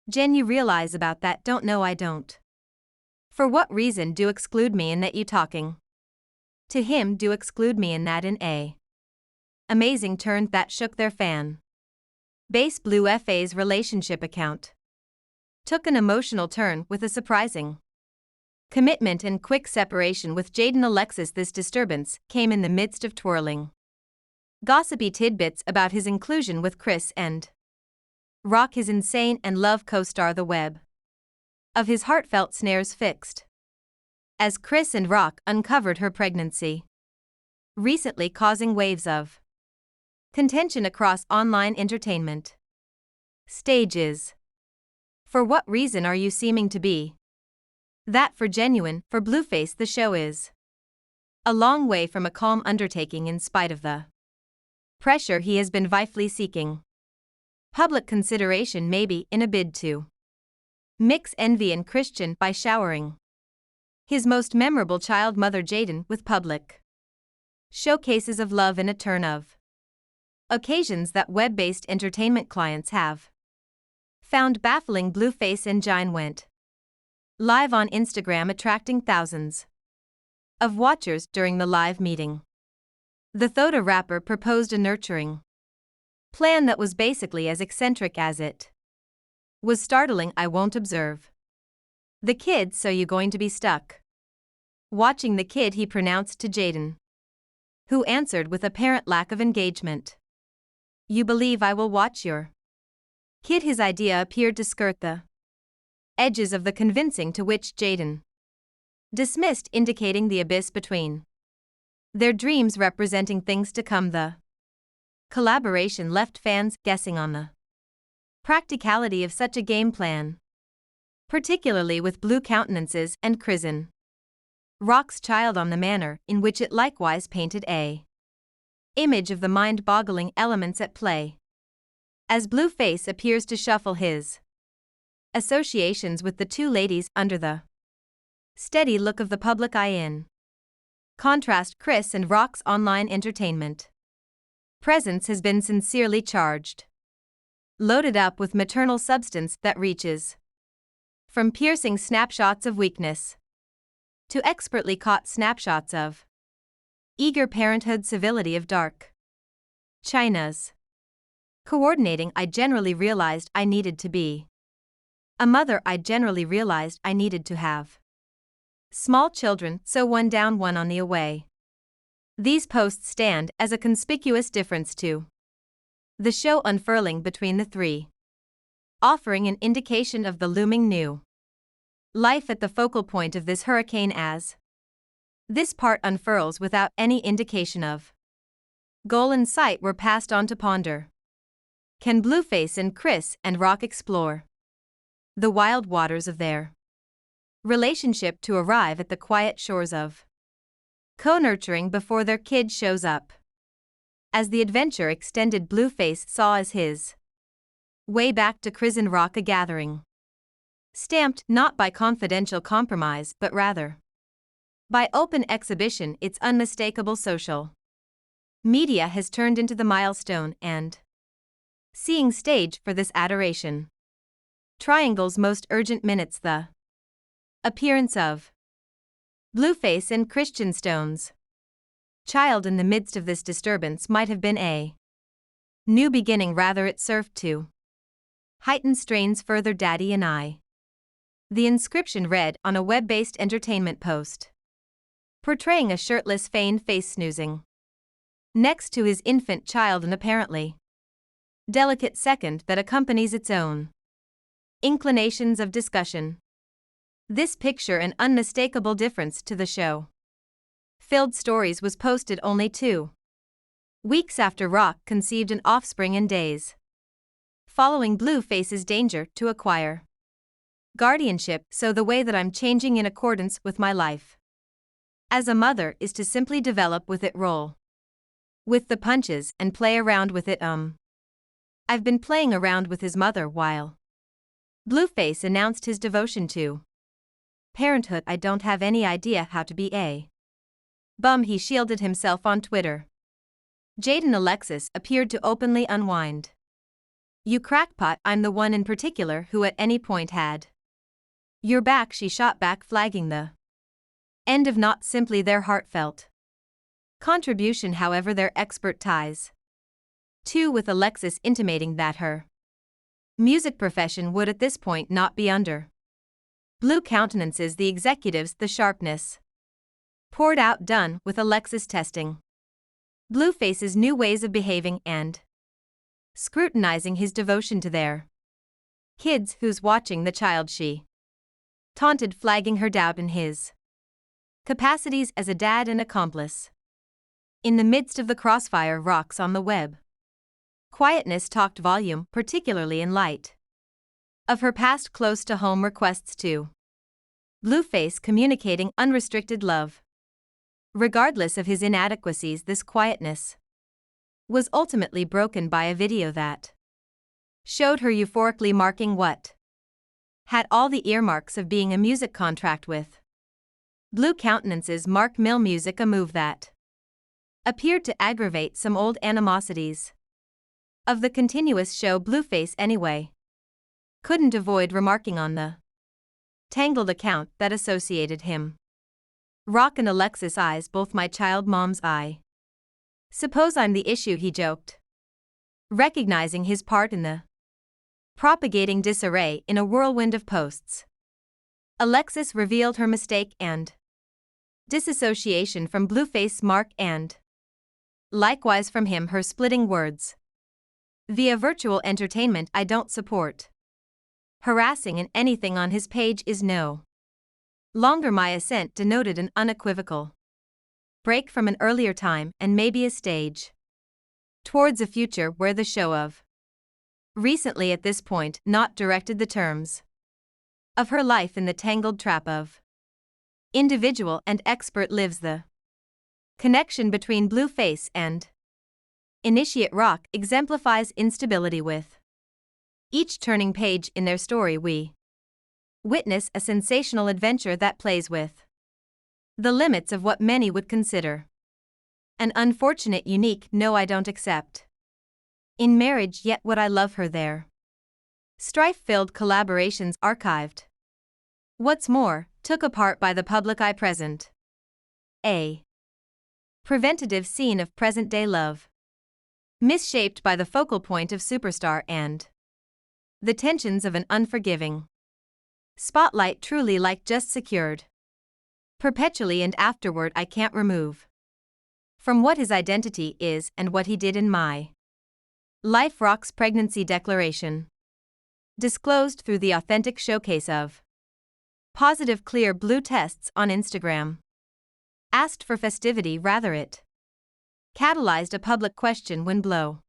Jen, you realize about that? Don't know, I don't. For what reason do exclude me in that you talking? To him, do exclude me in that in a amazing turn that shook their fan base. Blueface's relationship account took an emotional turn with a surprising commitment and quick separation with Jaidyn Alexis. This disturbance came in the midst of twirling gossipy tidbits about his inclusion with Chris and Rock, his insane and love co-star. The web of his heartfelt snares fixed as Chris and Rock uncovered her pregnancy, recently causing waves of contention across online entertainment stages. For what reason are you seeming to be that for genuine? For Blueface, the show is a long way from a calm undertaking in spite of the pressure he has been vitally seeking public consideration, maybe in a bid to mix envy and Chrisean by showering his most memorable child mother Jaidyn with public showcases of love in a turn of occasions that web-based entertainment clients have found baffling. Blueface and Jaidyn went live on Instagram, attracting thousands of watchers during the live meeting. The Thoda rapper proposed a nurturing plan that was basically as eccentric as it was startling. I won't observe the kid, so you going to be stuck watching the kid, he pronounced to Jaidyn, who answered with apparent lack of engagement. You believe I will watch your kid? His idea appeared to skirt the edges of the convincing, to which Jaidyn dismissed, indicating the abyss between their dreams representing things to come. The collaboration left fans guessing on the practicality of such a game plan, particularly with blue countenances and Chrisean, Rock's child, on the manner in which it likewise painted a image of the mind-boggling elements at play. As Blueface appears to shuffle his associations with the two ladies under the steady look of the public eye, in contrast, Chris and Rock's online entertainment presence has been sincerely charged, loaded up with maternal substance that reaches from piercing snapshots of weakness to expertly caught snapshots of eager parenthood, civility of dark China's coordinating. I generally realized I needed to be a mother. I generally realized I needed to have small children, so one down, one on the away. These posts stand as a conspicuous difference to the show unfurling between the three, offering an indication of the looming new life at the focal point of this hurricane, as this part unfurls without any indication of goal in sight. We're passed on to ponder. Can Blueface and Chris and Rock explore the wild waters of their relationship to arrive at the quiet shores of co-nurturing before their kid shows up? As the adventure extended, Blueface saw as his way back to Chrisean Rock a gathering stamped not by confidential compromise but rather by open exhibition. Its unmistakable social media has turned into the milestone and seeing stage for this adoration triangle's most urgent minutes. The appearance of Blueface and Chrisean Stone's child in the midst of this disturbance might have been a new beginning. Rather, it served to heighten strains further. Daddy and I. The inscription read on a web-based entertainment post, portraying a shirtless feigned face snoozing next to his infant child, an apparently delicate second that accompanies its own inclinations of discussion. This picture, an unmistakable difference to the show filled stories, was posted only 2 weeks after Rock conceived an offspring and days following Blueface's danger to acquire guardianship. So the way that I'm changing in accordance with my life as a mother is to simply develop with it, roll with the punches, and play around with it. I've been playing around with his mother while Blueface announced his devotion to parenthood. I don't have any idea how to be a bum, he shielded himself on Twitter. Jaidyn Alexis appeared to openly unwind You crackpot, I'm the one in particular who at any point had your back, she shot back, flagging the end of not simply their heartfelt contribution, however, their expert ties. 2. With Alexis intimating that her music profession would at this point not be under blue countenances, the executives, the sharpness poured out, done with Alexis testing Blueface's new ways of behaving and scrutinizing his devotion to their kids, who's watching the child, she taunted, flagging her doubt in his capacities as a dad and accomplice. In the midst of the crossfire, rocks on the web quietness talked volume, particularly in light of her past close-to-home requests to Blueface, communicating unrestricted love. Regardless of his inadequacies, this quietness was ultimately broken by a video that showed her euphorically marking what had all the earmarks of being a music contract with blue countenances. Mark Mill music, a move that appeared to aggravate some old animosities of the continuous show. Blueface, anyway, couldn't avoid remarking on the tangled account that associated him. Rock and Alexis eyes, both my child mom's eye. Suppose I'm the issue, he joked, recognizing his part in the propagating disarray in a whirlwind of posts. Alexis revealed her mistake and disassociation from Blueface, Mark, and likewise from him, her splitting words via virtual entertainment. I don't support harassing, and anything on his page is no longer my assent denoted an unequivocal break from an earlier time and maybe a stage towards a future where the show of recently at this point not directed the terms of her life in the tangled trap of individual and expert lives. The connection between Blueface and initiate Rock exemplifies instability. With each turning page in their story, we witness a sensational adventure that plays with the limits of what many would consider an unfortunate, unique no I don't accept in marriage, yet would I love her. Their strife-filled collaborations archived. What's more, took apart by the public eye present. A preventative scene of present-day love, misshaped by the focal point of superstar and the tensions of an unforgiving spotlight, truly like just secured perpetually, and afterward I can't remove from what his identity is and what he did in my life. Rock's pregnancy declaration, disclosed through the authentic showcase of positive clear blue tests on Instagram, asked for festivity, rather it catalyzed a public question when blow